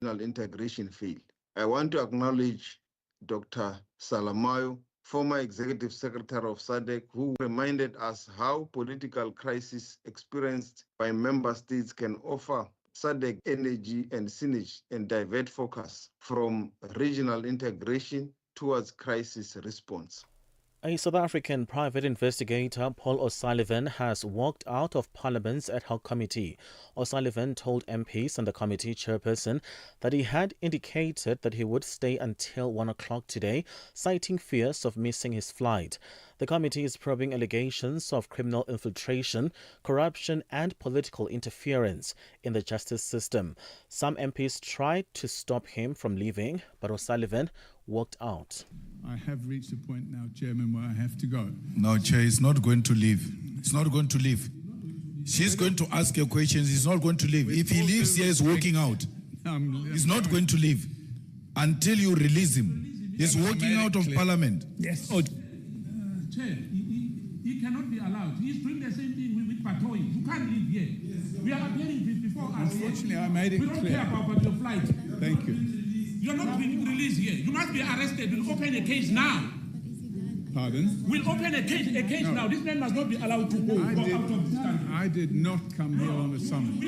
integration fail. I want to acknowledge Dr. Salamayo, former executive secretary of SADC, who reminded us how political crisis experienced by member states can offer SADC energy and synergy and divert focus from regional integration towards crisis response. A South African private investigator, Paul O'Sullivan, has walked out of Parliament's ad hoc committee. O'Sullivan told MPs and the committee chairperson that he had indicated that he would stay until 1 o'clock today, citing fears of missing his flight. The committee is probing allegations of criminal infiltration, corruption and political interference in the justice system. Some MPs tried to stop him from leaving, but O'Sullivan walked out. I have reached a point now, Chairman, where I have to go. No, Chair, he's not going to leave. He's not going to leave. She's going to ask you questions. He's not going to leave. If he leaves here, he's walking out. He's not going to leave until you release him. He's walking out of Parliament. Yes. Chair, he cannot be allowed. He's doing the same thing with Patoy. You can't leave here. Yes. We are appearing before us. Unfortunately, I made it clear. We don't care about your flight. Thank you. You're not being released here. You must be arrested. We'll open a case now. Pardon? We'll open a case no. Now. This man must not be allowed to go out of this country. I did not come here on a summons.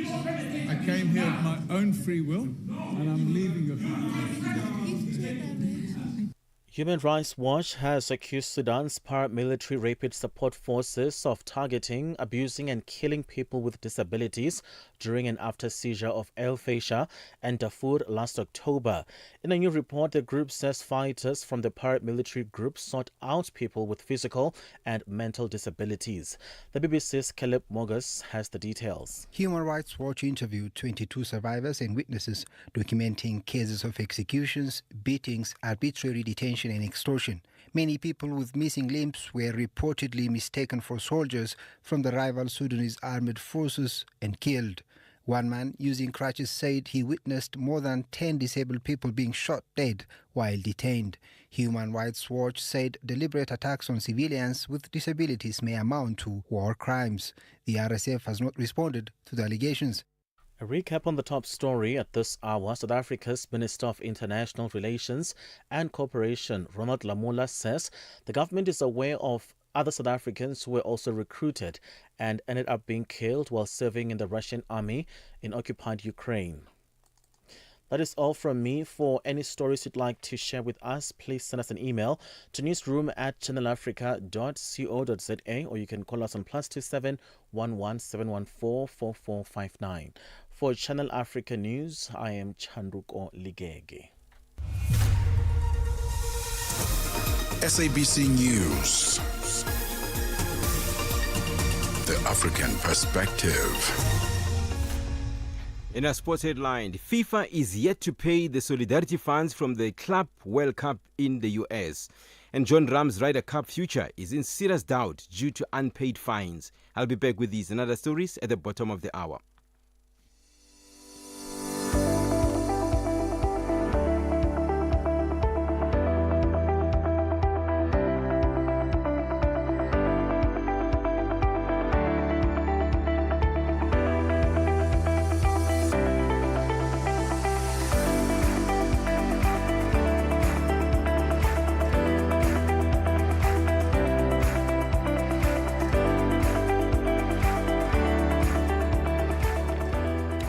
I came here of my own free will, and I'm leaving of Human Rights Watch has accused Sudan's paramilitary rapid support forces of targeting, abusing and killing people with disabilities during and after seizure of El Fasher and Darfur last October. In a new report, the group says fighters from the paramilitary group sought out people with physical and mental disabilities. The BBC's Caleb Mogus has the details. Human Rights Watch interviewed 22 survivors and witnesses documenting cases of executions, beatings, arbitrary detention and extortion. Many people with missing limbs were reportedly mistaken for soldiers from the rival Sudanese armed forces and killed. One man using crutches said he witnessed more than 10 disabled people being shot dead while detained. Human Rights Watch said deliberate attacks on civilians with disabilities may amount to war crimes. The RSF has not responded to the allegations. A recap on the top story at this hour. South Africa's Minister of International Relations and Cooperation, Ronald Lamola, says the government is aware of other South Africans who were also recruited and ended up being killed while serving in the Russian army in occupied Ukraine. That is all from me. For any stories you'd like to share with us, please send us an email to newsroom@channelafrica.co.za, or you can call us on +27 11 714 4459. For Channel Africa News, I am Chanduko Ligege. SABC News. The African Perspective. In a sports headline, FIFA is yet to pay the solidarity funds from the Club World Cup in the US. And John Ram's Ryder Cup future is in serious doubt due to unpaid fines. I'll be back with these and other stories at the bottom of the hour.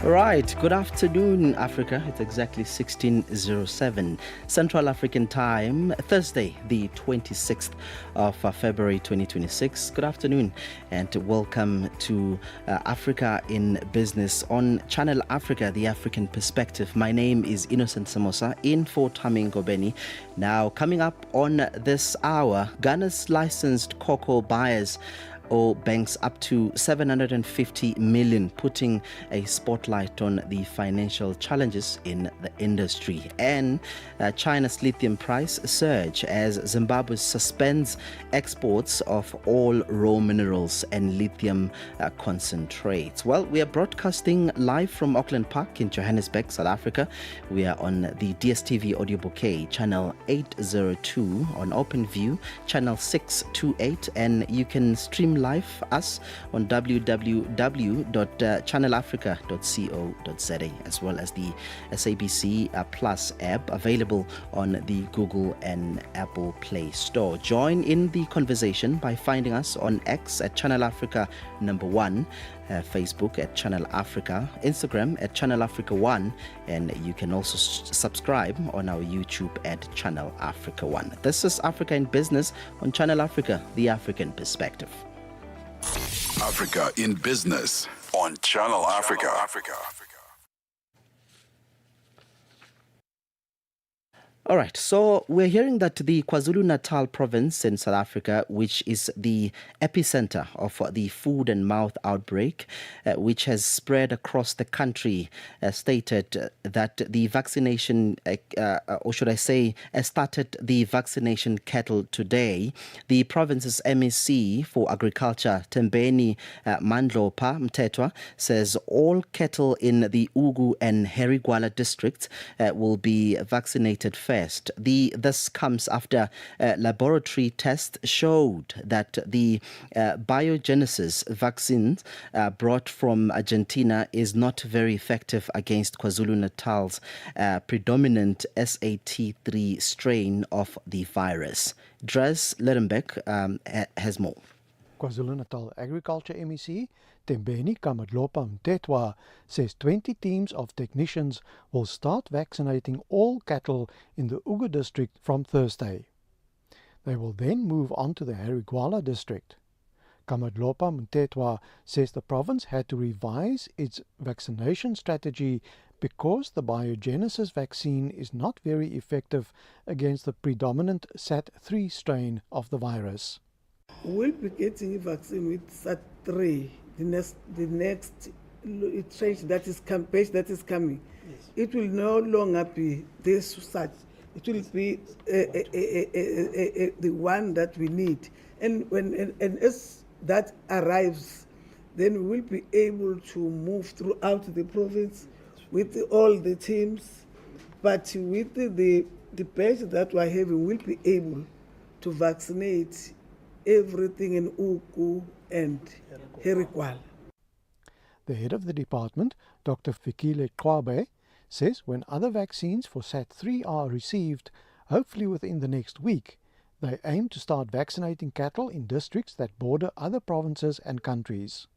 Right, good afternoon, Africa. It's exactly 16:07 Central African Time, Thursday, the 26th of February 2026. Good afternoon and welcome to Africa in Business on Channel Africa, the African Perspective. My name is Innocent Semosa, in for Tami Ngobeni. Now, coming up on this hour, Ghana's licensed cocoa buyers owe banks up to 750 million, putting a spotlight on the financial challenges in the industry. And China's lithium price surge as Zimbabwe suspends exports of all raw minerals and lithium concentrates. Well, we are broadcasting live from Auckland Park in Johannesburg, South Africa. We are on the DSTV audio bouquet, channel 802, on OpenView, channel 628, and you can stream live us on www.channelafrica.co.za, as well as the SABC Plus app available on the Google and Apple Play Store. Join in the conversation by finding us on X at Channel Africa #1, Facebook at Channel Africa, Instagram at Channel Africa 1, and you can also subscribe on our YouTube at Channel Africa 1. This is Africa in Business on Channel Africa, the African perspective. Africa in Business on Channel Africa. All right, so we're hearing that the KwaZulu-Natal province in South Africa, which is the epicenter of the foot and mouth outbreak, which has spread across the country, stated that the vaccination, or should I say, started the vaccination cattle today. The province's MEC for Agriculture, Tembeni Mandlopa Mtetwa, says all cattle in the Ugu and Herigwala districts will be vaccinated first. This comes after laboratory tests showed that the biogenesis vaccine brought from Argentina is not very effective against KwaZulu-Natal's predominant SAT3 strain of the virus. Dres Lerrenbeck has more. KwaZulu-Natal Agriculture MEC Tembeni Kamadlopa Mtetwa says 20 teams of technicians will start vaccinating all cattle in the Ugu district from Thursday. They will then move on to the Herigwala district. Kamadlopa Mtetwa says the province had to revise its vaccination strategy because the biogenesis vaccine is not very effective against the predominant SAT3 strain of the virus. We'll be getting a vaccine with SAT3, the next change that is coming. Yes. It will no longer be this such. It will be the one that we need. And as that arrives, then we will be able to move throughout the province with all the teams. But with the batch that we are having, we'll be able to vaccinate everything in Ugu and Herigwala. The head of the department, Dr. Fikile Kwabe, says when other vaccines for SAT3 are received, hopefully within the next week, they aim to start vaccinating cattle in districts that border other provinces and countries.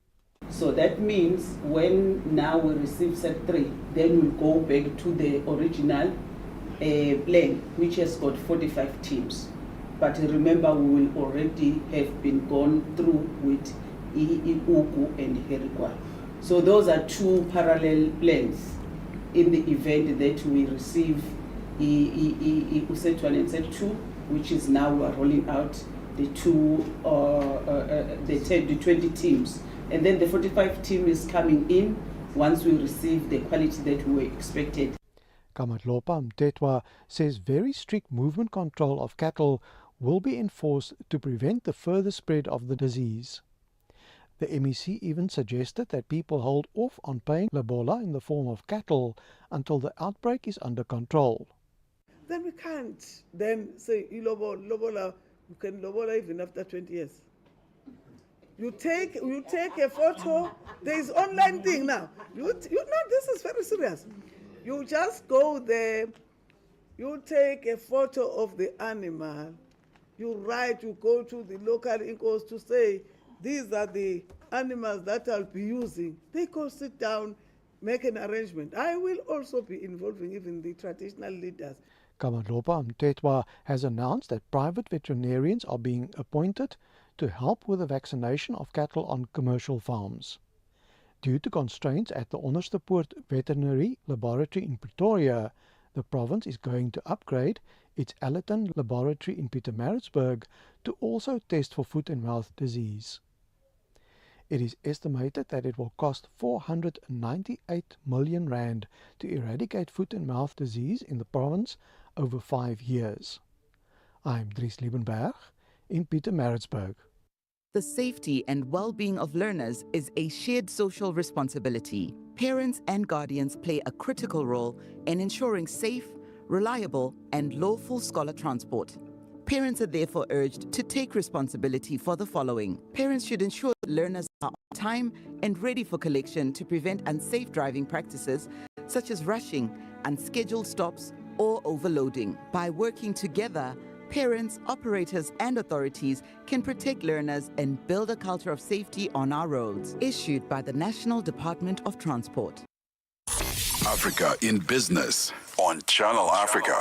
So that means when now we receive SAT3, then we'll go back to the original plan, which has got 45 teams. But remember, we will already have been gone through with Ugu and Herigwala. So those are two parallel plans in the event that we receive SAT1 and SAT2, which is now we are rolling out the 20 teams. And then the 45 team is coming in once we receive the quality that we expected. Kamatlopa Mtetwa says very strict movement control of cattle will be enforced to prevent the further spread of the disease. The MEC even suggested that people hold off on paying lobola in the form of cattle until the outbreak is under control. Then we can't then say, lobola, you can lobola even after 20 years. You take a photo, there is online thing now. You know, this is very serious. You just go there, you take a photo of the animal, you go to the local incos to say, these are the animals that I'll be using. They go sit down, make an arrangement. I will also be involving even the traditional leaders. Kamadlopa Mtetwa has announced that private veterinarians are being appointed to help with the vaccination of cattle on commercial farms. Due to constraints at the Onderstepoort Veterinary Laboratory in Pretoria, the province is going to upgrade its Allerton Laboratory in Pietermaritzburg to also test for foot and mouth disease. It is estimated that it will cost 498 million rand to eradicate foot and mouth disease in the province over 5 years. I'm Dries Liebenberg in Pietermaritzburg. The safety and well-being of learners is a shared social responsibility. Parents and guardians play a critical role in ensuring safe, reliable, and lawful scholar transport. Parents are therefore urged to take responsibility for the following. Parents should ensure that learners are on time and ready for collection to prevent unsafe driving practices such as rushing, unscheduled stops, or overloading. By working together, parents, operators, and authorities can protect learners and build a culture of safety on our roads. Issued by the National Department of Transport. Africa in Business on Channel Africa.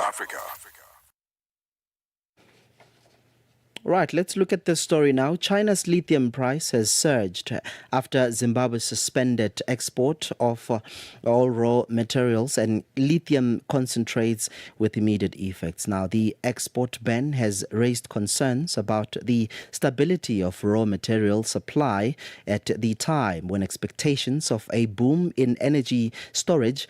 Right, let's look at this story now. China's lithium price has surged after Zimbabwe suspended export of all raw materials and lithium concentrates with immediate effects. Now, the export ban has raised concerns about the stability of raw material supply at the time when expectations of a boom in energy storage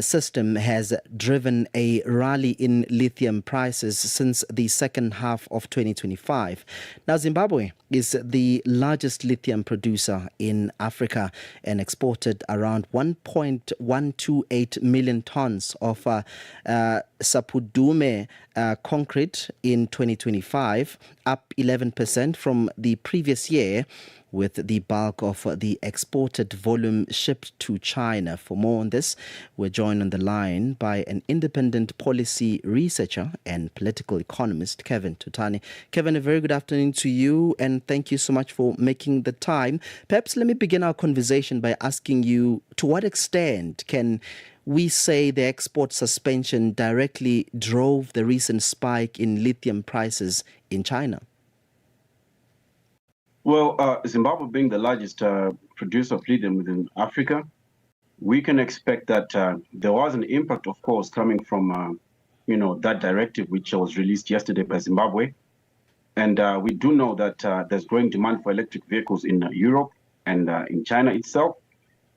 system has driven a rally in lithium prices since the second half of 2025. Now, Zimbabwe is the largest lithium producer in Africa and exported around 1.128 million tons of Sapudume concrete in 2025, up 11% from the previous year, with the bulk of the exported volume shipped to China. For more on this, we're joined on the line by an independent policy researcher and political economist, Kevin Tutani. Kevin, a very good afternoon to you, and thank you so much for making the time. Perhaps let me begin our conversation by asking you, to what extent can we say the export suspension directly drove the recent spike in lithium prices in China? Well, Zimbabwe being the largest producer of lithium within Africa, we can expect that there was an impact, of course, coming from, that directive which was released yesterday by Zimbabwe. And we do know that there's growing demand for electric vehicles in Europe and in China itself.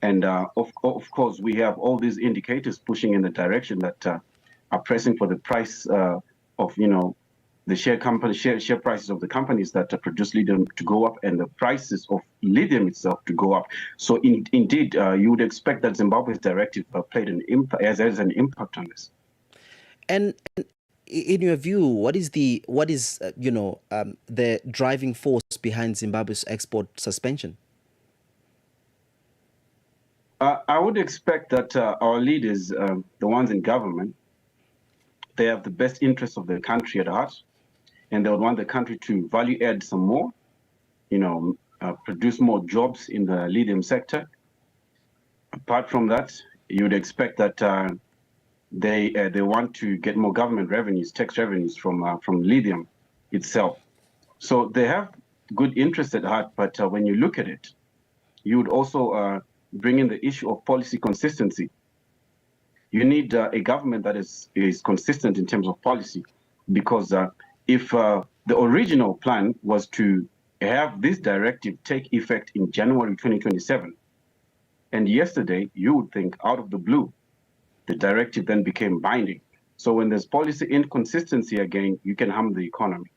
And of course, we have all these indicators pushing in the direction that are pressing for the price of, the share prices of the companies that produce lithium to go up and the prices of lithium itself to go up. So indeed, you would expect that Zimbabwe's directive played an impact, as an impact on this. And in your view, what is the driving force behind Zimbabwe's export suspension? I would expect that our leaders, the ones in government, they have the best interests of the country at heart, and they would want the country to value add some more, produce more jobs in the lithium sector. Apart from that, you would expect that they want to get more government revenues, tax revenues from lithium itself. So they have good interests at heart, but when you look at it, you would also bring in the issue of policy consistency. You need a government that is consistent in terms of policy, because if the original plan was to have this directive take effect in January 2027, and yesterday you would think out of the blue, the directive then became binding. So when there's policy inconsistency again, you can harm the economy.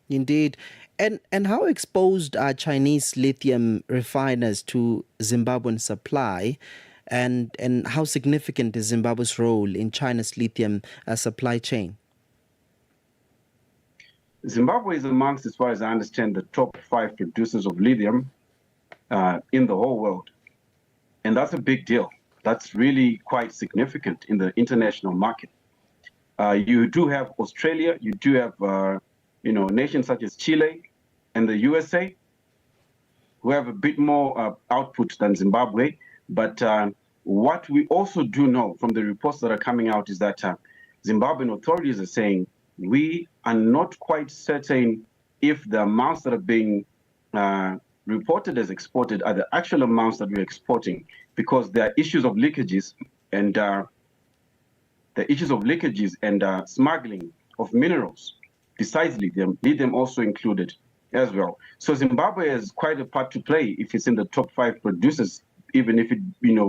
Indeed. And how exposed are Chinese lithium refiners to Zimbabwean supply? And how significant is Zimbabwe's role in China's lithium supply chain? Zimbabwe is amongst, as far as I understand, the top 5 producers of lithium in the whole world. And that's a big deal. That's really quite significant in the international market. You do have Australia, you do have nations such as Chile and the USA, who have a bit more output than Zimbabwe. But what we also do know from the reports that are coming out is that Zimbabwean authorities are saying, we are not quite certain if the amounts that are being reported as exported are the actual amounts that we're exporting, because there are issues of leakages and smuggling of minerals, besides lithium also included as well. So Zimbabwe has quite a part to play if it's in the top 5 producers, even if it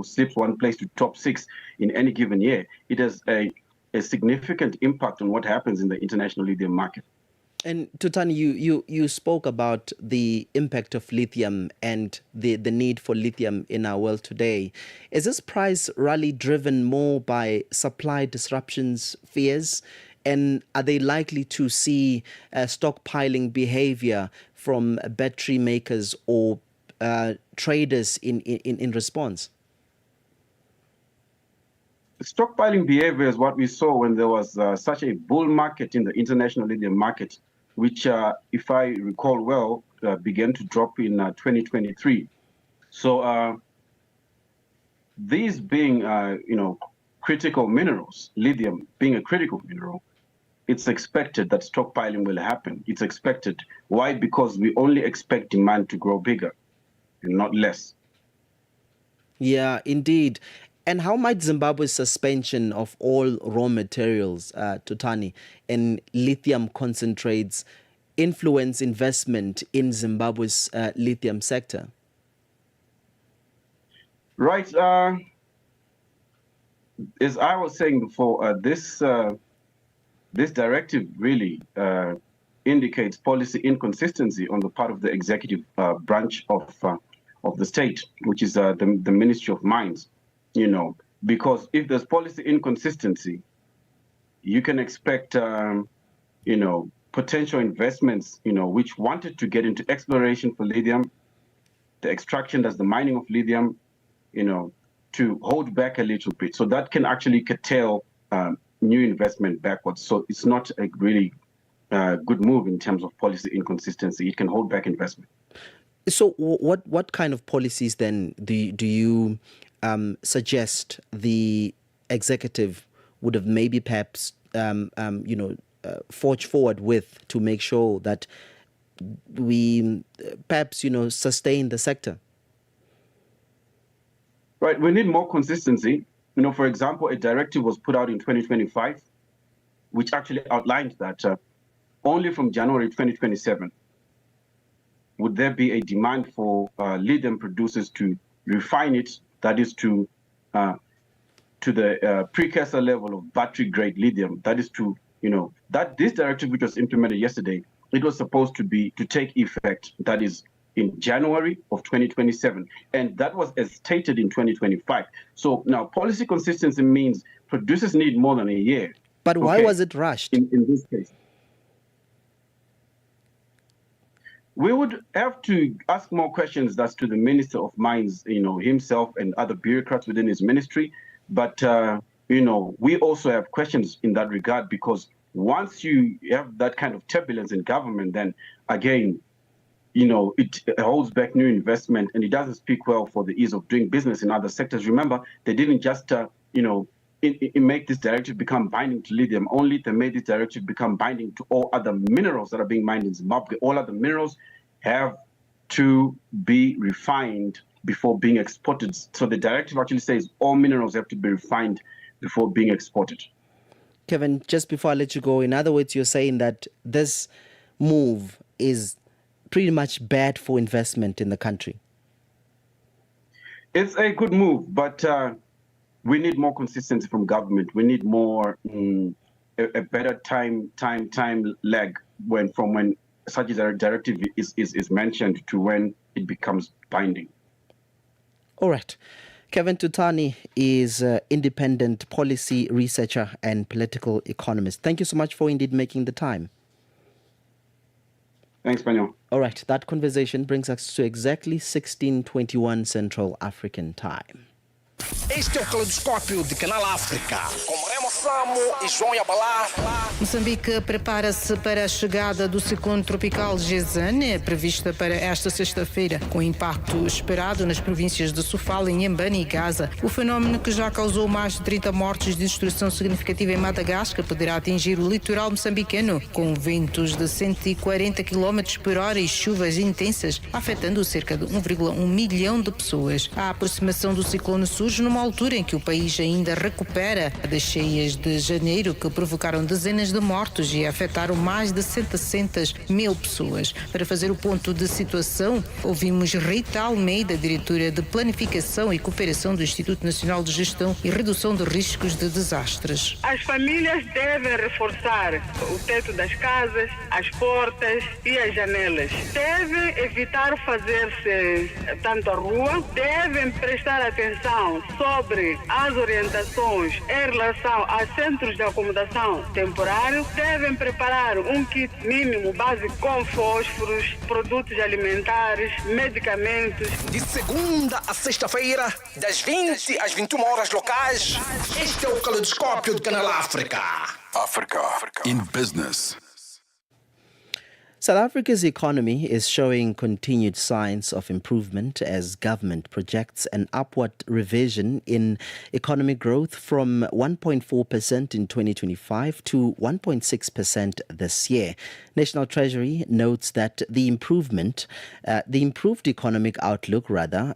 slips one place to top 6 in any given year. It has a significant impact on what happens in the international lithium market. And Tutani, you spoke about the impact of lithium and the need for lithium in our world today. Is this price rally driven more by supply disruptions fears And are they likely to see stockpiling behavior from battery makers or traders in response? Stockpiling behavior is what we saw when there was such a bull market in the international lithium market, which, if I recall well, began to drop in 2023. So these being, critical minerals, lithium being a critical mineral, it's expected that stockpiling will happen. It's expected. Why? Because we only expect demand to grow bigger and not less. Yeah, indeed. And how might Zimbabwe's suspension of all raw materials, Tutani, and lithium concentrates influence investment in Zimbabwe's lithium sector? Right. As I was saying before, this directive really indicates policy inconsistency on the part of the executive branch of the state, which is the Ministry of Mines. Because if there's policy inconsistency, you can expect, potential investments, which wanted to get into exploration for lithium, the extraction, that's the mining of lithium, to hold back a little bit. So that can actually curtail new investment backwards. So it's not a really good move in terms of policy inconsistency. It can hold back investment. So what kind of policies then do you suggest the executive would have maybe perhaps forge forward with to make sure that we perhaps sustain the sector? Right, we need more consistency. For example, a directive was put out in 2025, which actually outlined that only from January 2027 would there be a demand for lithium producers to refine it, that is to the precursor level of battery-grade lithium. That is to, that this directive, which was implemented yesterday, it was supposed to take effect, that is in January of 2027. And that was as stated in 2025. So now policy consistency means producers need more than a year. But why was it rushed? In this case, we would have to ask more questions as to the Minister of Mines, himself and other bureaucrats within his ministry. But, we also have questions in that regard, because once you have that kind of turbulence in government, then again, it holds back new investment, and it doesn't speak well for the ease of doing business in other sectors. Remember, they didn't just, make this directive become binding to lithium only. They made this directive become binding to all other minerals that are being mined in Zimbabwe. All other minerals have to be refined before being exported. So the directive actually says all minerals have to be refined before being exported. Kevin, just before I let you go, in other words, you're saying that this move is pretty much bad for investment in the country. It's a good move, but we need more consistency from government. We need more, a better time lag when such a directive is mentioned to when it becomes binding. All right. Kevin Tutani is an independent policy researcher and political economist. Thank you so much for indeed making the time. Thanks, Pano. All right, that conversation brings us to exactly 16:21 Central African Time. Este é o Caleidoscópio de Canal África, com Moreno Samo e João Yabalá. Moçambique prepara-se para a chegada do ciclone tropical Gezane, prevista para esta sexta-feira, com impacto esperado nas províncias de Sofala, Inhambane e Gaza. O fenómeno, que já causou mais de 30 mortes de destruição significativa em Madagascar, poderá atingir o litoral moçambicano, com ventos de 140 km por hora e chuvas intensas, afetando cerca de 1,1 milhão de pessoas. A aproximação do ciclone surge numa altura em que o país ainda recupera das cheias de janeiro, que provocaram dezenas de mortos e afetaram mais de 700 mil pessoas. Para fazer o ponto de situação, ouvimos Rita Almeida, diretora de Planificação e Cooperação do Instituto Nacional de Gestão e Redução de Riscos de Desastres. As famílias devem reforçar o teto das casas, as portas e as janelas. Devem evitar fazer-se tanto à rua, devem prestar atenção sobre as orientações em relação a centros de acomodação temporário devem preparar um kit mínimo básico com fósforos, produtos alimentares, medicamentos. De segunda a sexta-feira, das 20 às 21 horas locais, este é o Caleidoscópio do Canal África. Africa in business. South Africa's economy is showing continued signs of improvement as government projects an upward revision in economic growth from 1.4% in 2025 to 1.6% this year. National Treasury notes that the improved economic outlook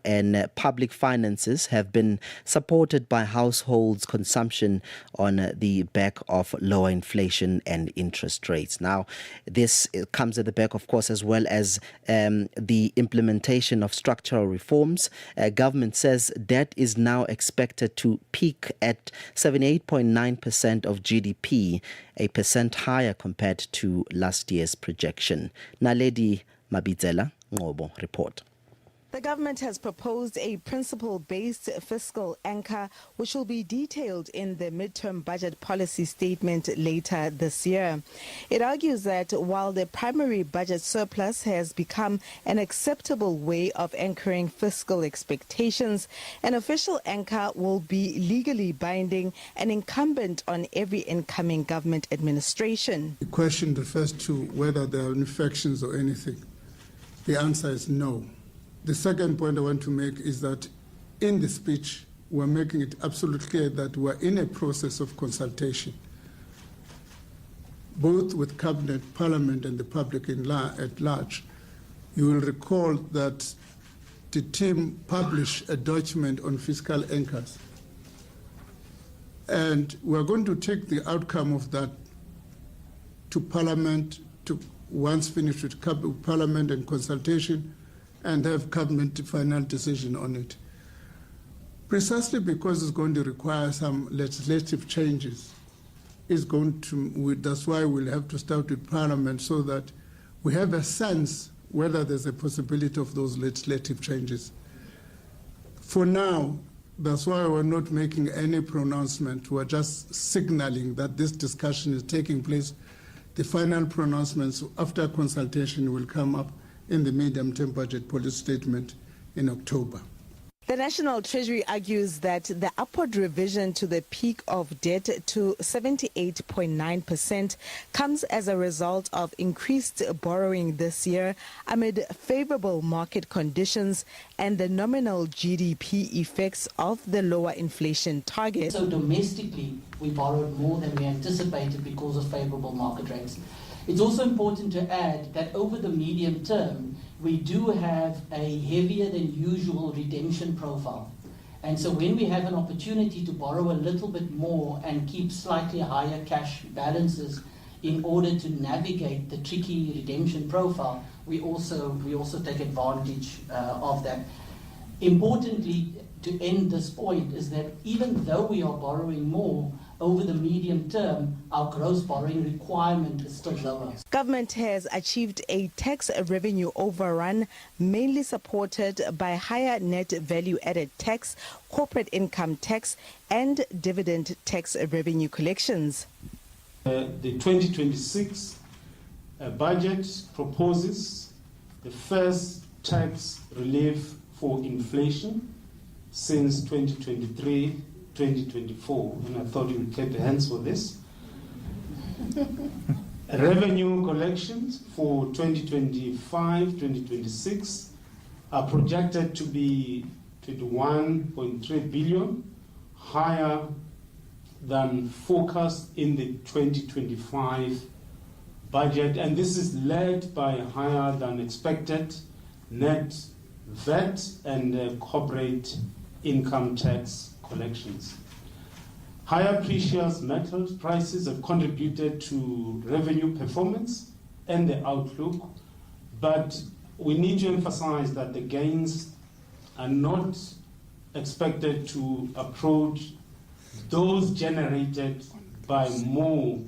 and public finances have been supported by households' consumption on the back of lower inflation and interest rates. Now, this comes at the back, of course, as well as the implementation of structural reforms. Government says debt is now expected to peak at 78.9% of GDP, a percent higher compared to last year's projection. Naledi Mabizela Ngobo report. The government has proposed a principle-based fiscal anchor, which will be detailed in the midterm budget policy statement later this year. It argues that while the primary budget surplus has become an acceptable way of anchoring fiscal expectations, an official anchor will be legally binding and incumbent on every incoming government administration. The question refers to whether there are infections or anything. The answer is no. The second point I want to make is that in the speech, we're making it absolutely clear that we're in a process of consultation, both with Cabinet, Parliament, and the public at large. You will recall that the team published a document on fiscal anchors. And we're going to take the outcome of that to Parliament, once finished with Parliament and consultation, and have Cabinet final decision on it. Precisely because it's going to require some legislative changes, that's why we'll have to start with Parliament so that we have a sense whether there's a possibility of those legislative changes. For now, that's why we're not making any pronouncement. We're just signaling that this discussion is taking place. The final pronouncements after consultation will come up in the medium-term budget policy statement in October. The National Treasury argues that the upward revision to the peak of debt to 78.9% comes as a result of increased borrowing this year amid favorable market conditions and the nominal GDP effects of the lower inflation target. So domestically, we borrowed more than we anticipated because of favorable market rates. It's also important to add that over the medium term, we do have a heavier than usual redemption profile. And so when we have an opportunity to borrow a little bit more and keep slightly higher cash balances in order to navigate the tricky redemption profile, we also take advantage of that. Importantly, to end this point is that even though we are borrowing more, over the medium term, our gross borrowing requirement is still lower. Government has achieved a tax revenue overrun, mainly supported by higher net value-added tax, corporate income tax, and dividend tax revenue collections. The 2026 budget proposes the first tax relief for inflation since 2023-2024, and I thought you would clap your hands for this. Revenue collections for 2025-2026 are projected to be 21.3 billion, higher than forecast in the 2025 budget, and this is led by higher than expected net VAT and corporate income tax collections. Higher precious metals prices have contributed to revenue performance and the outlook, but we need to emphasize that the gains are not expected to approach those generated by more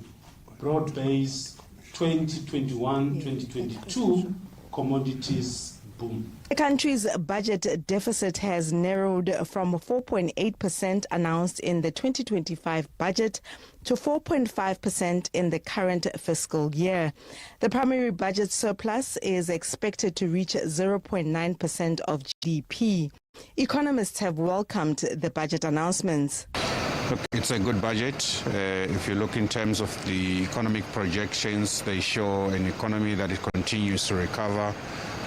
broad-based 2021-2022 commodities boom. The country's budget deficit has narrowed from 4.8% announced in the 2025 budget to 4.5% in the current fiscal year. The primary budget surplus is expected to reach 0.9% of GDP. Economists have welcomed the budget announcements. Look, it's a good budget. If you look in terms of the economic projections, they show an economy that it continues to recover,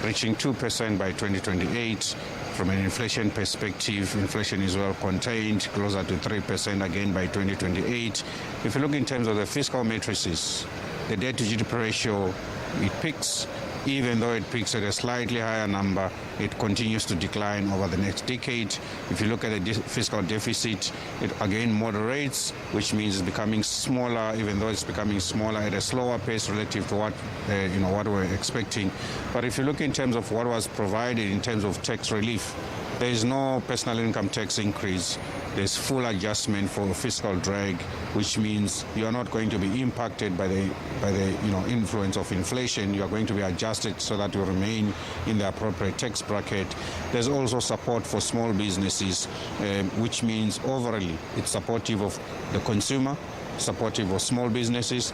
reaching 2% by 2028. From an inflation perspective, inflation is well contained, closer to 3% again by 2028. If you look in terms of the fiscal matrices, the debt to GDP ratio, it peaks. Even though it peaks at a slightly higher number, it continues to decline over the next decade. If you look at the fiscal deficit, it again moderates, which means it's becoming smaller, even though it's becoming smaller at a slower pace relative to what what we're expecting. But if you look in terms of what was provided in terms of tax relief, there is no personal income tax increase. There's full adjustment for fiscal drag, which means you are not going to be impacted by the influence of inflation. You are going to be adjusted so that you remain in the appropriate tax bracket. There's also support for small businesses, which means overall it's supportive of the consumer, supportive of small businesses.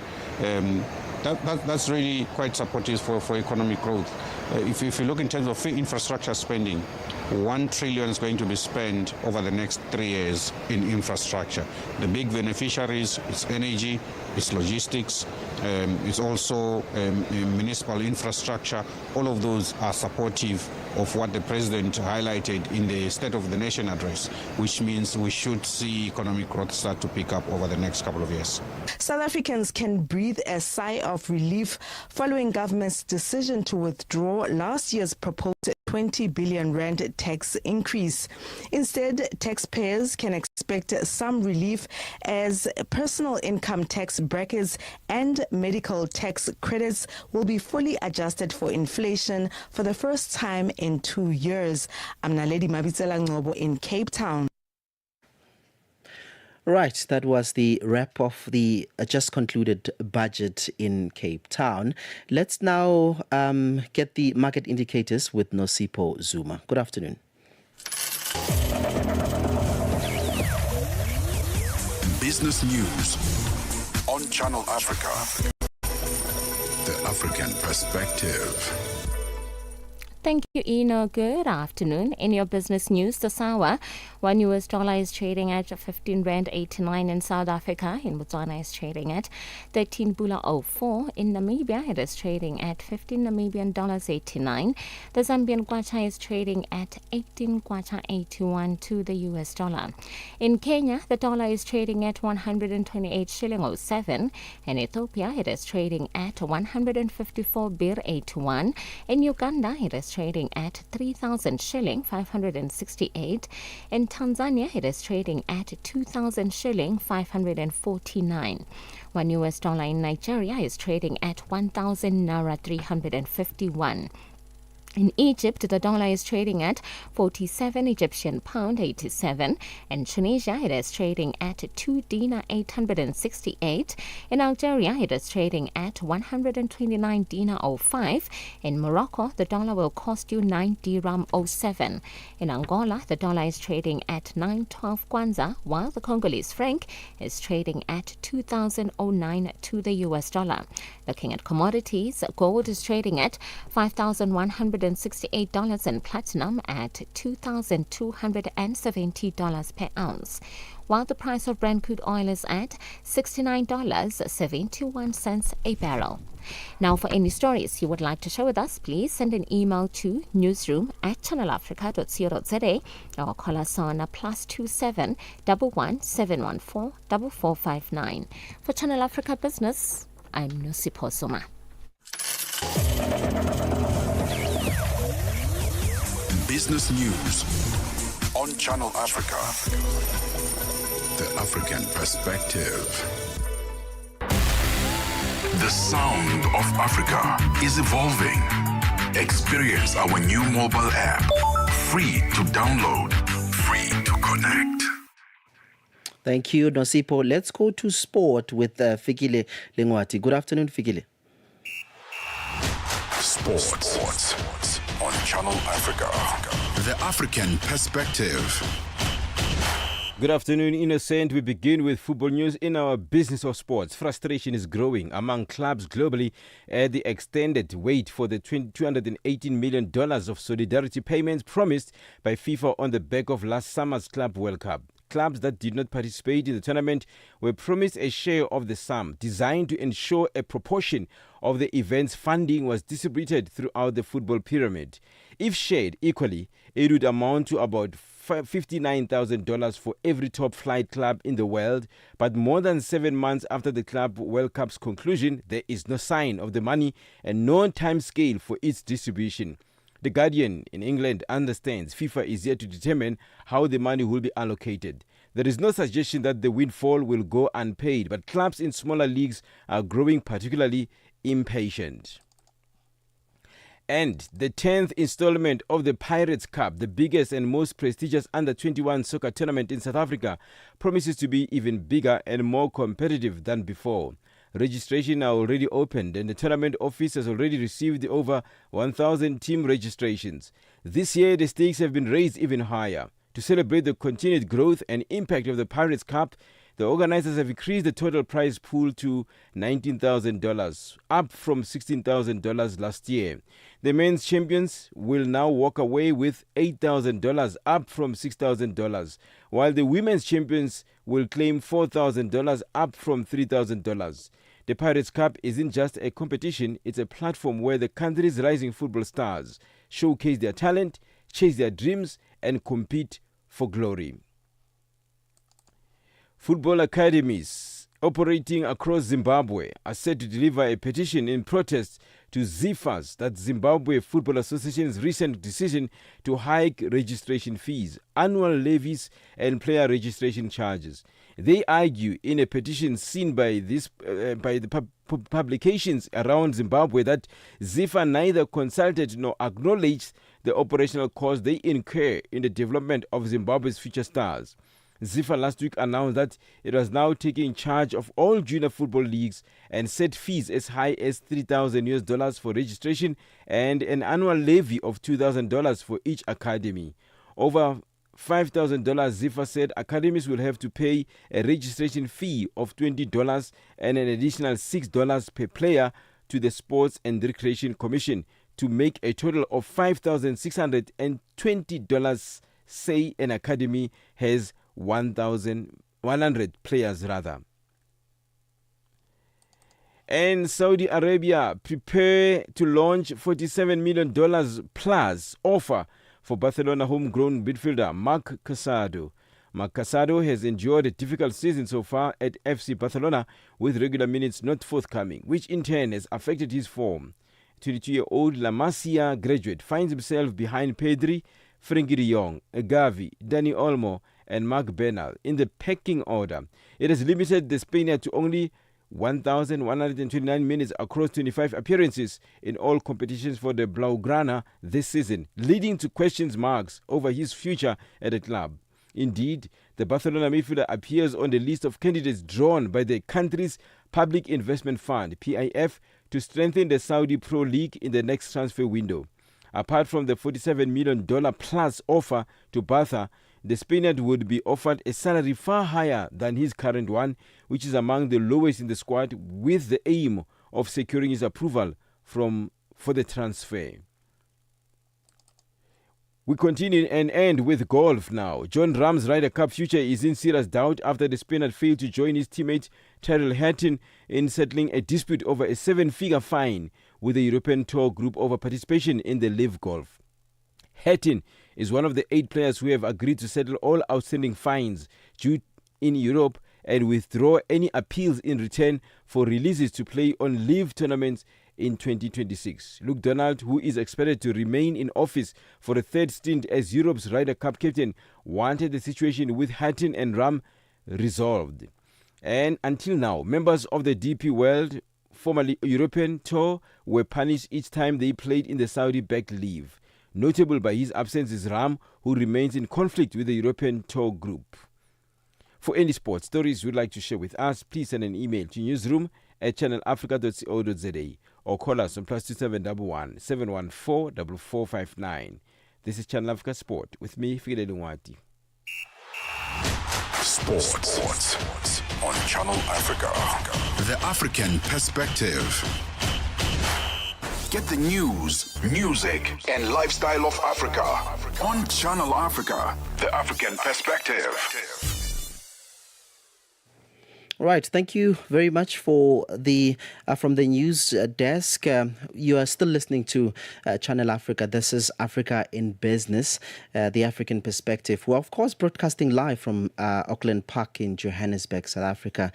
That's really quite supportive for economic growth. If you look in terms of infrastructure spending, 1 trillion is going to be spent over the next 3 years in infrastructure. The big beneficiaries, it's energy, it's logistics, it's also municipal infrastructure. All of those are supportive of what the president highlighted in the State of the Nation address, which means we should see economic growth start to pick up over the next couple of years. South Africans can breathe a sigh of relief following government's decision to withdraw last year's proposed 20 billion rand tax increase. Instead, taxpayers can expect some relief as personal income tax brackets and medical tax credits will be fully adjusted for inflation for the first time in 2 years. I'm Naledi Mabitsela Ngobo in Cape Town. Right, that was the wrap of the just concluded budget in Cape Town. Let's now get the market indicators with Nosipho Zuma. Good afternoon. Business news on Channel Africa. The African perspective. Thank you, Eno. Good afternoon. In your business news this hour, $1 US is trading at 15 Rand 89 in South Africa. In Botswana is trading at 13 Pula 04. In Namibia, it is trading at 15 Namibian dollars 89. The Zambian kwacha is trading at 18 kwacha 81 to the US dollar. In Kenya, the dollar is trading at 128 shilling 07. In Ethiopia, it is trading at 154 birr 81. In Uganda, it is trading at 3,000 shilling 568. In Tanzania, it is trading at 2,000 shilling 549. $1 US in Nigeria is trading at 1,000 naira 351. In Egypt, the dollar is trading at 47 Egyptian pound 87. In Tunisia, it is trading at 2 dinar 868. In Algeria, it is trading at 129 dinar 05. In Morocco, the dollar will cost you 9 dirham 07. In Angola, the dollar is trading at 912 kwanza, while the Congolese franc is trading at 2,009 to the US dollar. Looking at commodities, gold is trading at $5,168 and platinum at $2,270 per ounce, while the price of Brent crude oil is at $69.71 a barrel. Now, for any stories you would like to share with us, please send an email to newsroom@channelafrica.co.za or call us on +27 11 714 4459. For Channel Africa Business, I'm Nosipho Zuma. Business news on Channel Africa. The African perspective. The sound of Africa is evolving. Experience our new mobile app. Free to download, free to connect. Thank you, Nosipho. Let's go to sport with Fikile Lengwati. Good afternoon, Fikile. Sports on Channel Africa. The African Perspective. Good afternoon, Innocent. We begin with football news. In our business of sports, frustration is growing among clubs globally at the extended wait for the $218 million of solidarity payments promised by FIFA on the back of last summer's Club World Cup. Clubs that did not participate in the tournament were promised a share of the sum, designed to ensure a proportion of the event's funding was distributed throughout the football pyramid. If shared equally, it would amount to about $59,000 for every top flight club in the world, but more than 7 months after the Club World Cup's conclusion, there is no sign of the money and no time scale for its distribution. The Guardian in England understands FIFA is yet to determine how the money will be allocated. There is no suggestion that the windfall will go unpaid, but clubs in smaller leagues are growing particularly impatient. And the 10th installment of the Pirates Cup, the biggest and most prestigious under-21 soccer tournament in South Africa, promises to be even bigger and more competitive than before. Registration are already opened and the tournament office has already received over 1,000 team registrations. This year, the stakes have been raised even higher. To celebrate the continued growth and impact of the Pirates Cup, the organizers have increased the total prize pool to $19,000, up from $16,000 last year. The men's champions will now walk away with $8,000, up from $6,000, while the women's champions will claim $4,000, up from $3,000. The Pirates Cup isn't just a competition, it's a platform where the country's rising football stars showcase their talent, chase their dreams, and compete for glory. Football academies operating across Zimbabwe are set to deliver a petition in protest to ZIFA's, that's Zimbabwe Football Association's recent decision to hike registration fees, annual levies, and player registration charges. They argue in a petition seen by the publications around Zimbabwe that ZIFA neither consulted nor acknowledged the operational costs they incur in the development of Zimbabwe's future stars. ZIFA last week announced that it was now taking charge of all junior football leagues and set fees as high as $3,000 for registration and an annual levy of $2,000 for each academy. Over $5,000, ZIFA said academies will have to pay a registration fee of $20 and an additional $6 per player to the Sports and Recreation Commission to make a total of $5,620, say an academy has 1,100 players rather. And Saudi Arabia prepare to launch $47 million plus offer for Barcelona homegrown midfielder Marc Casado. Marc Casado has endured a difficult season so far at FC Barcelona with regular minutes not forthcoming, which in turn has affected his form. 22-year-old La Masia graduate finds himself behind Pedri, Frenkie de Jong, Gavi, Dani Olmo, and Marc Bernal in the pecking order. It has limited the Spaniard to only 1,129 minutes across 25 appearances in all competitions for the Blaugrana this season, leading to question marks over his future at the club. Indeed, the Barcelona midfielder appears on the list of candidates drawn by the country's Public Investment Fund, PIF, to strengthen the Saudi Pro League in the next transfer window. Apart from the $47 million plus offer to Barca, the Spaniard would be offered a salary far higher than his current one, which is among the lowest in the squad, with the aim of securing his approval for the transfer. We continue and end with golf now. John Rahm's Ryder Cup future is in serious doubt after the Spaniard failed to join his teammate Tyrrell Hatton in settling a dispute over a 7-figure fine with the European Tour group over participation in the Live Golf. Hatton is one of the 8 players who have agreed to settle all outstanding fines due in Europe and withdraw any appeals in return for releases to play on Live tournaments in 2026. Luke Donald, who is expected to remain in office for a third stint as Europe's Ryder Cup captain, wanted the situation with Hatton and Rahm resolved. And until now, members of the DP World, formerly European Tour, were punished each time they played in the Saudi-backed Live. Notable by his absence is Rahm, who remains in conflict with the European Tour group. For any sports stories you'd like to share with us, please send an email to newsroom@channelafrica.co.za or call us on +2711 714 4459. This is Channel Africa Sport with me, Fikile Lungwati. Sports on Channel Africa. The African perspective. Get the news, music, and lifestyle of Africa on Channel Africa. The African perspective. Right, thank you very much for the from the news desk. You are still listening to Channel Africa. This is Africa in Business, the African perspective. We're of course broadcasting live from Auckland Park in Johannesburg, South Africa.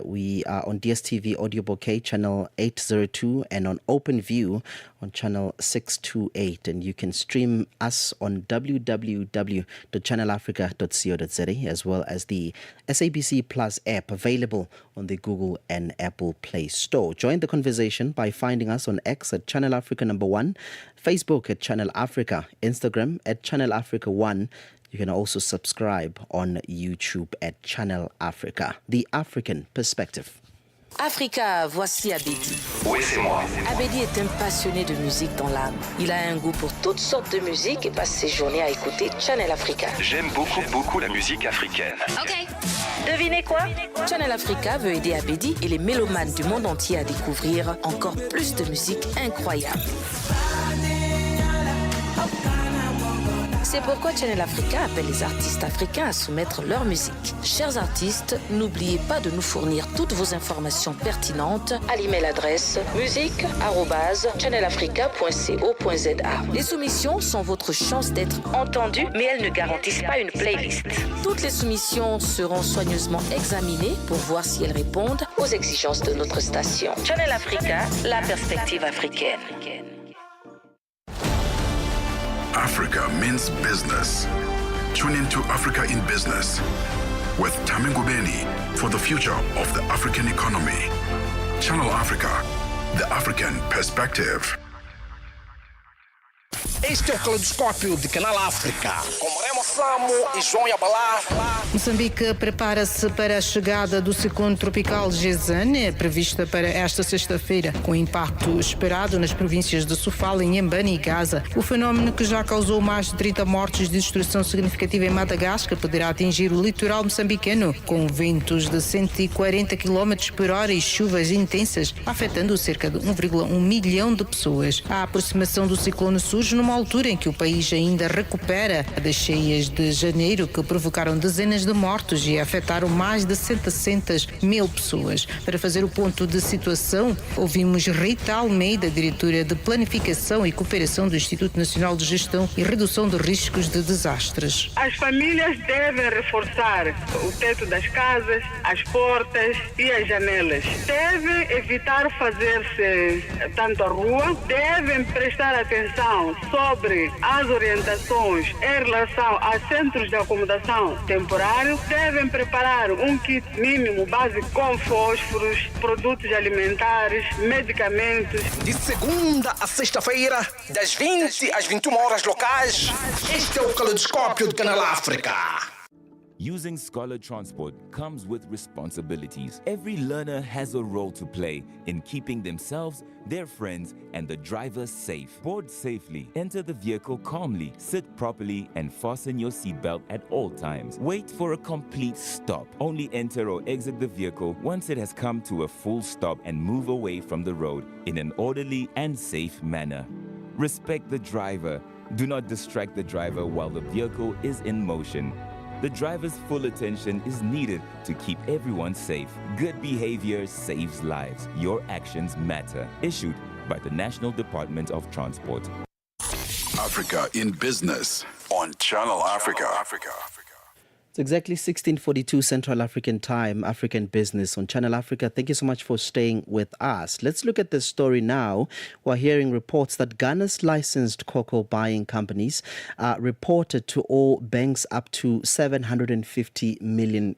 We are on DSTV Audio Bouquet channel 802 and on OpenView on channel 628, and you can stream us on www.channelafrica.co.za as well as the SABC Plus app available on the Google and Apple Play Store. Join the conversation by finding us on X at Channel Africa #1, Facebook at Channel Africa, Instagram at Channel Africa 1. You can also subscribe on YouTube at Channel Africa, the African perspective. Africa, voici Abedi. Oui, c'est moi. Abedi est un passionné de musique dans l'âme. Il a un goût pour toutes sortes de musique et passe ses journées à écouter Channel Africa. J'aime beaucoup la musique africaine. Ok. Devinez quoi? Channel Africa veut aider Abedi et les mélomanes du monde entier à découvrir encore plus de musique incroyable. C'est pourquoi Channel Africa appelle les artistes africains à soumettre leur musique. Chers artistes, n'oubliez pas de nous fournir toutes vos informations pertinentes à l'email adresse musique@channelafrica.co.za. Les soumissions sont votre chance d'être entendues, mais elles ne garantissent pas une playlist. Toutes les soumissions seront soigneusement examinées pour voir si elles répondent aux exigences de notre station. Channel Africa, la perspective africaine. Africa means business. Tune into Africa in Business with Tami Ngubeni for the future of the African economy. Channel Africa, the African perspective. Este é o Caleidoscópio de Canal África, com Remo Samo e João Yabalá. Moçambique prepara-se para a chegada do ciclone tropical Gezane, prevista para esta sexta-feira, com impacto esperado nas províncias de Sofala, Inhambane e Gaza. O fenómeno, que já causou mais de 30 mortes de destruição significativa em Madagascar, poderá atingir o litoral moçambicano, com ventos de 140 km por hora e chuvas intensas, afetando cerca de 1,1 milhão de pessoas. A aproximação do ciclone surge numa altura em que o país ainda recupera das cheias de janeiro, que provocaram dezenas de mortos e afetaram mais de 700 mil pessoas. Para fazer o ponto de situação, ouvimos Rita Almeida, diretora de Planificação e Cooperação do Instituto Nacional de Gestão e Redução de Riscos de Desastres. As famílias devem reforçar o teto das casas, as portas e as janelas. Devem evitar fazer-se tanto à rua, devem prestar atenção sobre as orientações em relação a centros de acomodação temporário, devem preparar um kit mínimo básico com fósforos, produtos alimentares, medicamentos. De segunda a sexta-feira, das 20 às 21 horas locais, este é o Caleidoscópio de Canal África. Using Scholar Transport comes with responsibilities. Every learner has a role to play in keeping themselves, their friends, and the driver safe. Board safely, enter the vehicle calmly, sit properly, and fasten your seatbelt at all times. Wait for a complete stop. Only enter or exit the vehicle once it has come to a full stop, and move away from the road in an orderly and safe manner. Respect the driver. Do not distract the driver while the vehicle is in motion. The driver's full attention is needed to keep everyone safe. Good behavior saves lives. Your actions matter. Issued by the National Department of Transport. Africa in Business on Channel Africa. It's exactly 16:42 Central African Time, African Business on Channel Africa. Thank you so much for staying with us. Let's look at this story now. We're hearing reports that Ghana's licensed cocoa buying companies are reported to owe banks up to $750 million,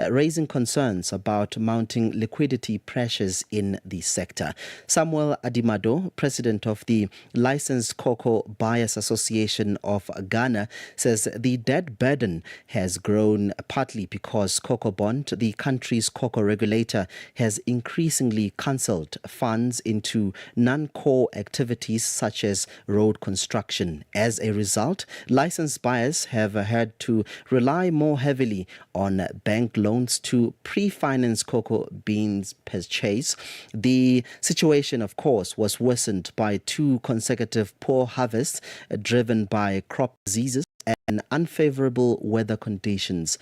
raising concerns about mounting liquidity pressures in the sector. Samuel Adimado, president of the Licensed Cocoa Buyers Association of Ghana, says the debt burden has grown partly because Cocoa Bond, the country's cocoa regulator, has increasingly cancelled funds into non-core activities such as road construction. As a result, licensed buyers have had to rely more heavily on bank loans to pre-finance cocoa beans purchase. The situation, of course, was worsened by 2 consecutive poor harvests driven by crop diseases and unfavorable weather conditions,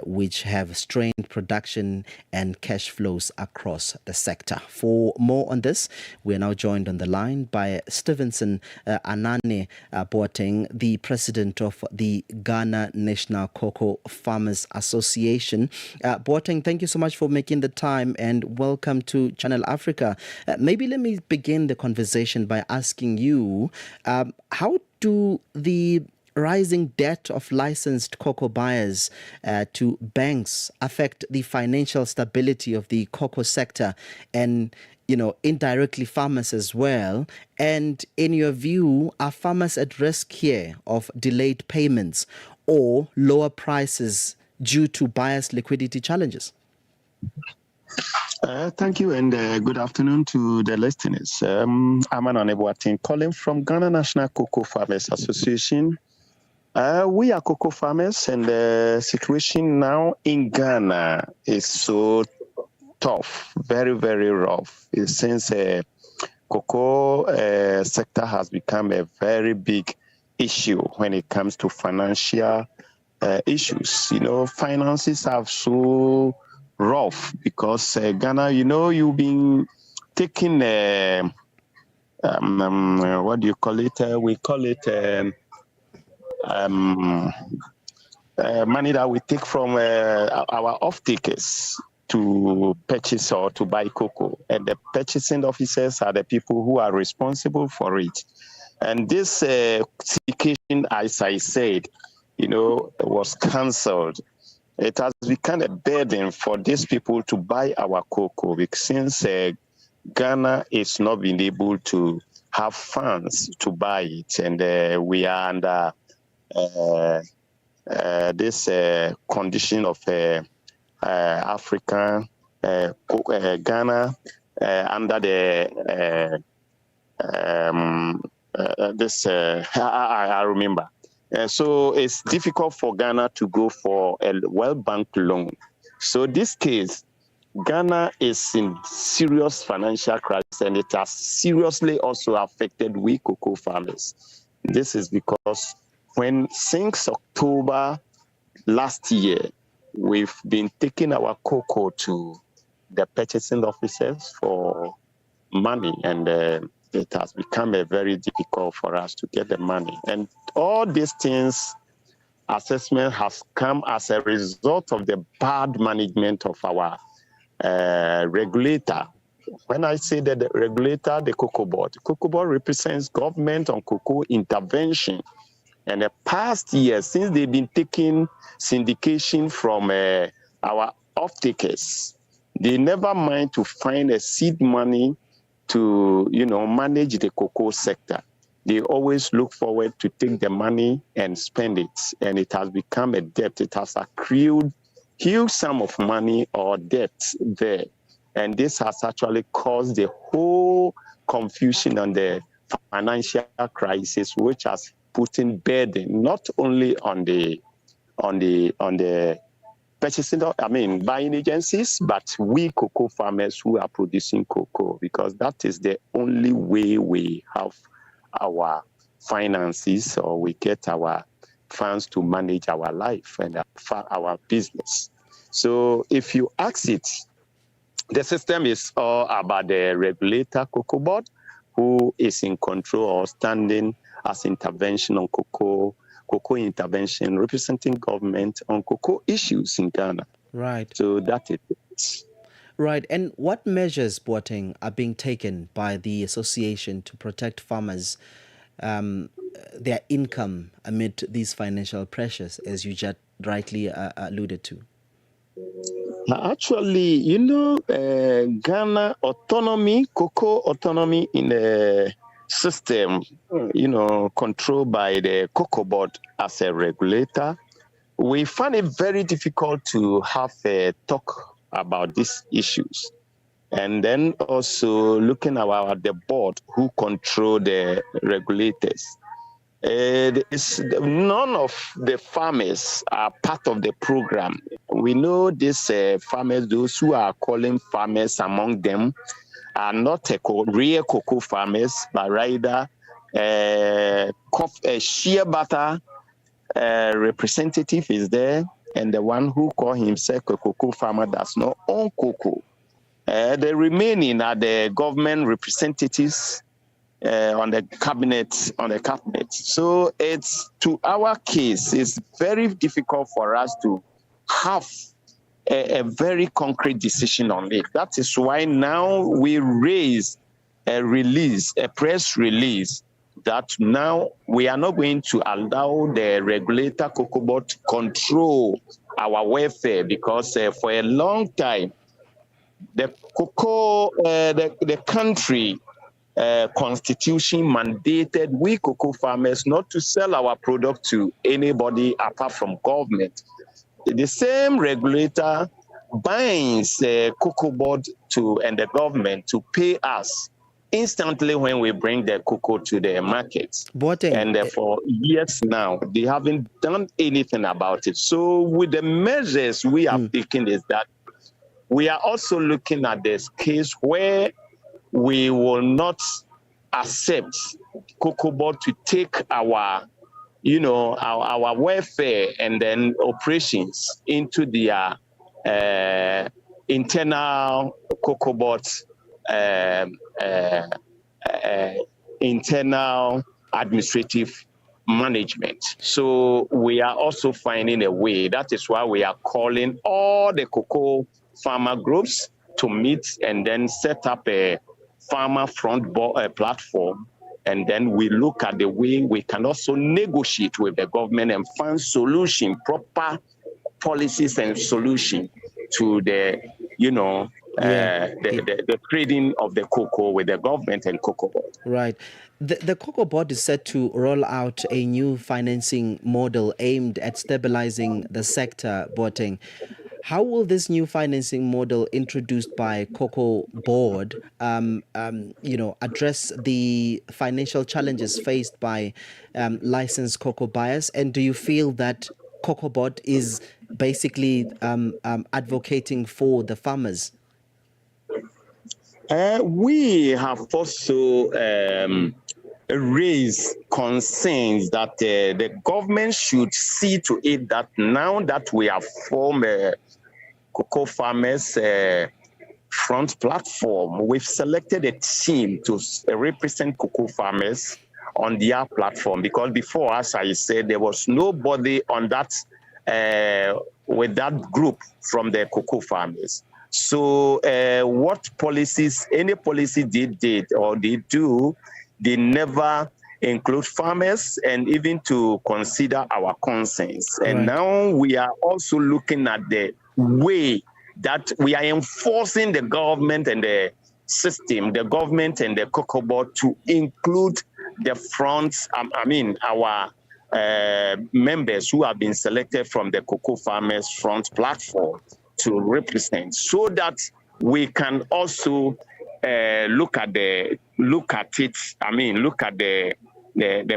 which have strained production and cash flows across the sector. For more on this, we are now joined on the line by Stevenson Anane Boateng, the president of the Ghana National Cocoa Farmers Association. Boateng, thank you so much for making the time and welcome to Channel Africa. Maybe let me begin the conversation by asking you, how do the rising debt of licensed cocoa buyers to banks affect the financial stability of the cocoa sector and, indirectly farmers as well? And in your view, are farmers at risk here of delayed payments or lower prices due to buyers' liquidity challenges? Thank you and good afternoon to the listeners. I'm Anane Boateng calling from Ghana National Cocoa Farmers Association. We are cocoa farmers, and the situation now in Ghana is so tough, very, very rough. Since cocoa sector has become a very big issue when it comes to financial issues. Finances are so rough because Ghana, you've been taking what do you call it? We call it money that we take from our off-takers to purchase or to buy cocoa. And the purchasing officers are the people who are responsible for it. And this syndication, as I said, was cancelled. It has become a burden for these people to buy our cocoa because since Ghana is not being able to have funds to buy it, and we are under this condition of African Ghana under the I remember. So it's difficult for Ghana to go for a World Bank loan. So this case, Ghana is in serious financial crisis, and it has seriously also affected we cocoa farmers. This is because since October last year, we've been taking our cocoa to the purchasing officers for money, and it has become very difficult for us to get the money. And all these things, assessment has come as a result of the bad management of our regulator. When I say that the regulator, the Cocoa Board represents government on cocoa intervention. And the past years, since they've been taking syndication from our off-takers, they never mind to find a seed money to, manage the cocoa sector. They always look forward to take the money and spend it. And it has become a debt. It has accrued huge sum of money or debt there. And this has actually caused the whole confusion on the financial crisis, which has put in burden not only on the purchasing, buying agencies, but we cocoa farmers who are producing cocoa, because that is the only way we have our finances, or we get our funds to manage our life and our business. So if you ask it, the system is all about the regulator, Cocoa Board, who is in control or standing as intervention on cocoa intervention, representing government on cocoa issues in Ghana. Right. So that is it. Right. And what measures, Boateng, are being taken by the association to protect farmers, their income amid these financial pressures, as you just rightly alluded to? Actually, Ghana autonomy, cocoa autonomy in the system, controlled by the Cocoa Board as a regulator, we find it very difficult to have a talk about these issues. And then also looking at the board who control the regulators. None of the farmers are part of the program. We know these farmers, those who are calling farmers among them, are not real cocoa farmers, but rather shea butter representative is there, and the one who call himself a cocoa farmer does not own cocoa. The remaining are the government representatives on the cabinet. So it's, to our case, it's very difficult for us to have a very concrete decision on it. That is why now we raise a press release, that now we are not going to allow the regulator Cocoa Board to control our welfare, because for a long time, the country constitution mandated we cocoa farmers not to sell our product to anybody apart from government. The same regulator binds the Cocoa Board and the government to pay us instantly when we bring the cocoa to the markets. And for years now, they haven't done anything about it. So with the measures we are taking is that we are also looking at this case where we will not accept Cocoa Board to take our welfare and then operations into their internal Cocoa Board internal administrative management. So we are also finding a way. That is why we are calling all the cocoa farmer groups to meet and then set up a farmer front platform. And then we look at the way we can also negotiate with the government and find proper policies and solution to the trading of the cocoa with the government and Cocoa Board. Right. The Cocoa Board is set to roll out a new financing model aimed at stabilizing the sector, Boateng. How will this new financing model introduced by Cocoa Board, address the financial challenges faced by licensed cocoa buyers? And do you feel that Cocoa Board is basically advocating for the farmers? We have also raised concerns that the government should see to it that now that we have formed a cocoa farmers front platform, we've selected a team to represent cocoa farmers on their platform, because before, as I said, there was nobody on that with that group from the cocoa farmers. So what policies, any policy they did or they do, they never include farmers and even to consider our concerns. And now we are also looking at the way that we are enforcing the government and the system, the government and the Cocoa Board to include the fronts, our members who have been selected from the cocoa farmers front platform to represent, so that we can also look at the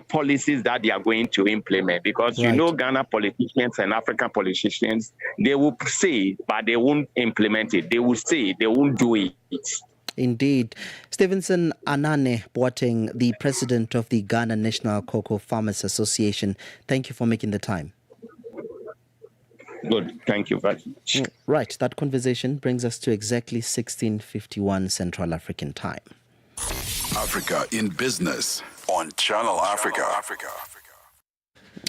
policies that they are going to implement, because Ghana politicians and African politicians, they will say, but they won't implement it. They will say, they won't do it. Indeed. Stevenson Anane Boateng, the president of the Ghana National Cocoa Farmers Association, thank you for making the time. Good. Thank you very much. Right. That conversation brings us to exactly 16:51 Central African time. Africa in Business on Channel Africa.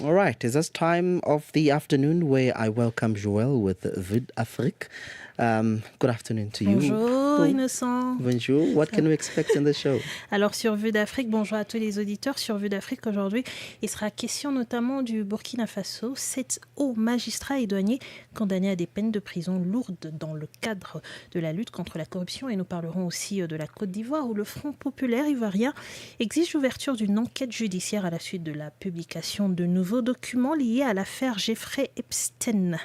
All right. It's this time of the afternoon where I welcome Joël with Vue d'Afrique. Good afternoon to you. Bonjour. Bonjour Innocent. Bonjour, what can we expect in the show? Alors sur Vue d'Afrique, bonjour à tous les auditeurs. Sur Vue d'Afrique aujourd'hui, il sera question notamment du Burkina Faso. 7 hauts magistrats et douaniers condamnés à des peines de prison lourdes dans le cadre de la lutte contre la corruption. Et nous parlerons aussi de la Côte d'Ivoire où le Front populaire ivoirien exige l'ouverture d'une enquête judiciaire à la suite de la publication de nouveaux documents liés à l'affaire Jeffrey Epstein.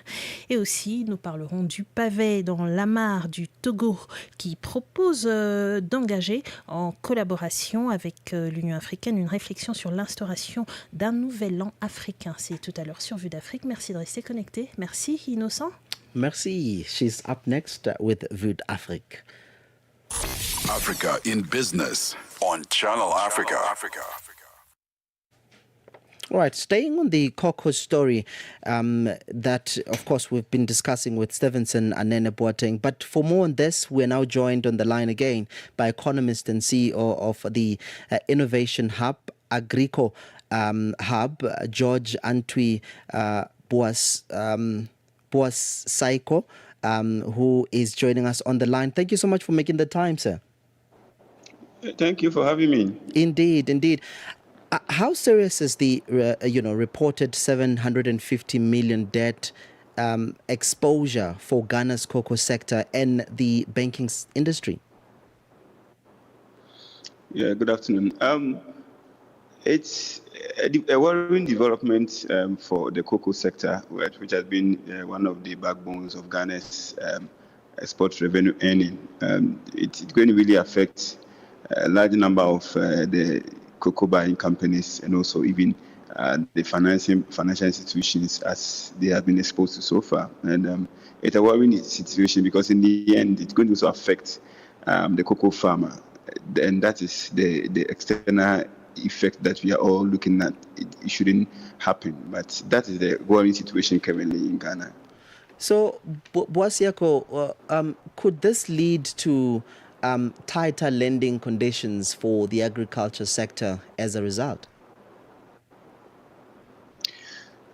Et aussi, nous parlerons du pavé dans l'Amar du Togo qui propose d'engager en collaboration avec l'Union africaine une réflexion sur l'instauration d'un nouvel an africain. C'est tout à l'heure sur Vue d'Afrique. Merci de rester connecté. Merci Innocent. Merci. She's up next with Vue d'Afrique. Africa in Business on Channel Africa. All right, staying on the cocoa story that, of course, we've been discussing with Stevenson and Nene Boateng. But for more on this, we're now joined on the line again by economist and CEO of the Innovation Hub, Agrico Hub, George Antwi Boas Saiko, who is joining us on the line. Thank you so much for making the time, sir. Thank you for having me. Indeed. How serious is the reported 750 million debt exposure for Ghana's cocoa sector and the banking industry? Yeah, good afternoon. It's a worrying development for the cocoa sector, which has been one of the backbones of Ghana's export revenue earning. It's going to really affect a large number of the cocoa buying companies and also even the financial institutions as they have been exposed to so far. And it's a worrying situation because in the end, it's going to also affect the cocoa farmer. And that is the external effect that we are all looking at. It shouldn't happen, but that is the worrying situation currently in Ghana. So, Boasiako, could this lead to tighter lending conditions for the agriculture sector as a result?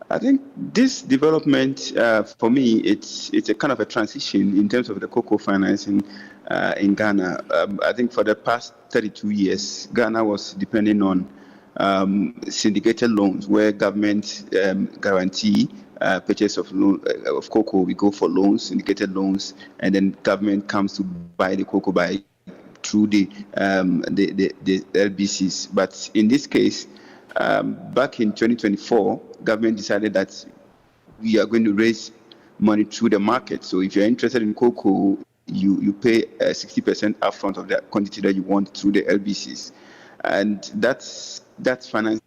I think this development, for me, it's a kind of a transition in terms of the cocoa financing in Ghana. I think for the past 32 years, Ghana was depending on syndicated loans where government guarantee purchase of cocoa. We go for loans, syndicated loans, and then government comes to buy the cocoa through the LBCs. But in this case, back in 2024, government decided that we are going to raise money through the market. So if you're interested in cocoa, you pay 60% upfront of the quantity that you want through the LBCs, and that financing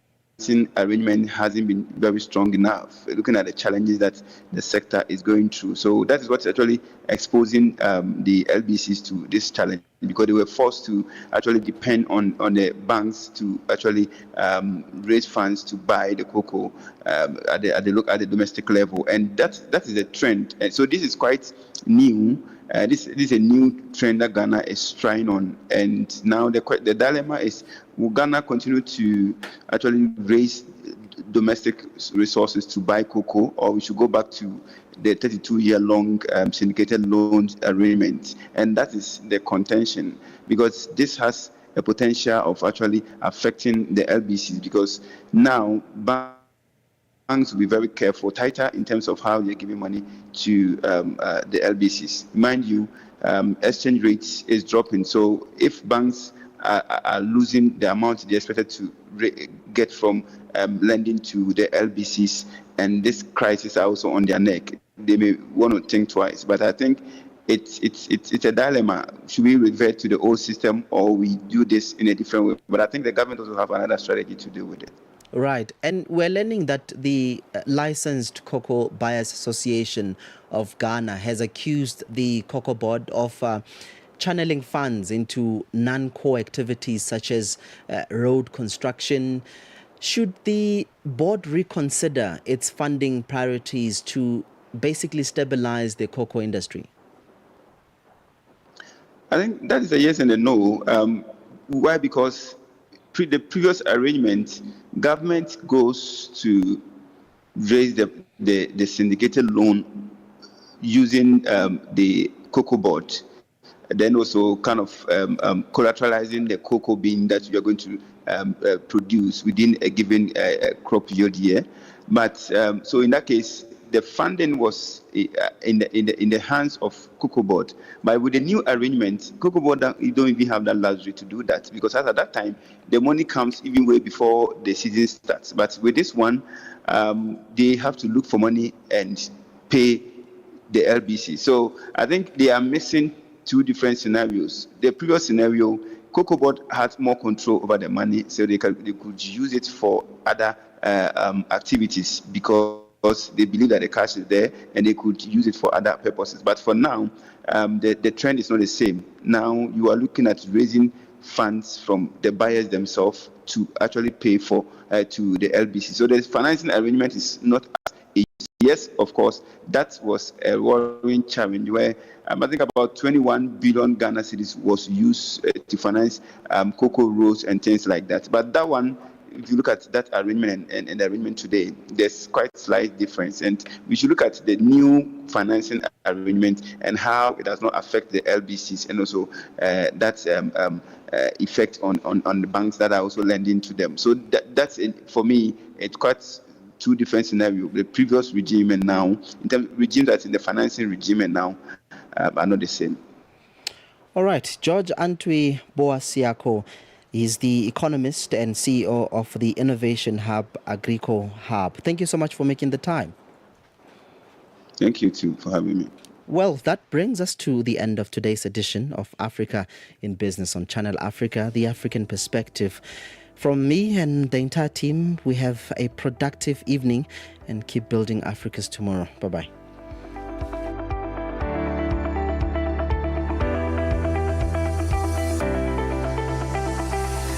arrangement hasn't been very strong enough, looking at the challenges that the sector is going through. So that is what's actually exposing the LBCs to this challenge, because they were forced to actually depend on the banks to actually raise funds to buy the cocoa at the domestic level, and that is a trend. And so this is quite new. This is a new trend that Ghana is trying on, and now the dilemma is: will Ghana continue to actually raise domestic resources to buy cocoa, or we should go back to the 32-year-long syndicated loan arrangement? And that is the contention, because this has a potential of actually affecting the LBCs, because now banks will be very careful, tighter in terms of how they're giving money to the LBCs. Mind you, exchange rates is dropping. So if banks are losing the amount they expected to get from lending to the LBCs, and this crisis are also on their neck, they may want to think twice. But I think it's a dilemma. Should we revert to the old system, or we do this in a different way? But I think the government also have another strategy to deal with it. Right. And we're learning that the Licensed Cocoa Buyers Association of Ghana has accused the Cocoa Board of channeling funds into non-core activities such as road construction. Should the board reconsider its funding priorities to basically stabilize the cocoa industry? I think that is a yes and a no. Why? Because the previous arrangement, government goes to raise the syndicated loan using the Cocoa Board then also kind of collateralizing the cocoa bean that you are going to produce within a given crop yield year. But so in that case, the funding was in the hands of Cocoa Board. But with the new arrangement, Cocoa Board you don't even have that luxury to do that, because at that time the money comes even way before the season starts. But with this one, they have to look for money and pay the LBC. So I think they are missing two different scenarios. The previous scenario, Cocoa Board had more control over the money, so they could use it for other activities, because they believe that the cash is there and they could use it for other purposes. But for now, the trend is not the same. Now you are looking at raising funds from the buyers themselves to actually pay for to the LBC. So the financing arrangement is not as easy. Yes, of course, that was a worrying challenge where I think about 21 billion Ghana cedis was used to finance cocoa rows and things like that. But that one, if you look at that arrangement and the arrangement today, there's quite slight difference. And we should look at the new financing arrangement and how it does not affect the LBCs, and also that effect on the banks that are also lending to them. So that's for me, it's quite two different scenarios. The previous regime and now, in terms of regime that's in the financing regime and now, are not the same. All right, George Antwi Boasiako is the economist and CEO of the Innovation Hub, Agrico Hub. Thank you so much for making the time. Thank you too for having me. Well, that brings us to the end of today's edition of Africa in Business on Channel Africa, the African Perspective. From me and the entire team, we have a productive evening and keep building Africa's tomorrow. Bye-bye.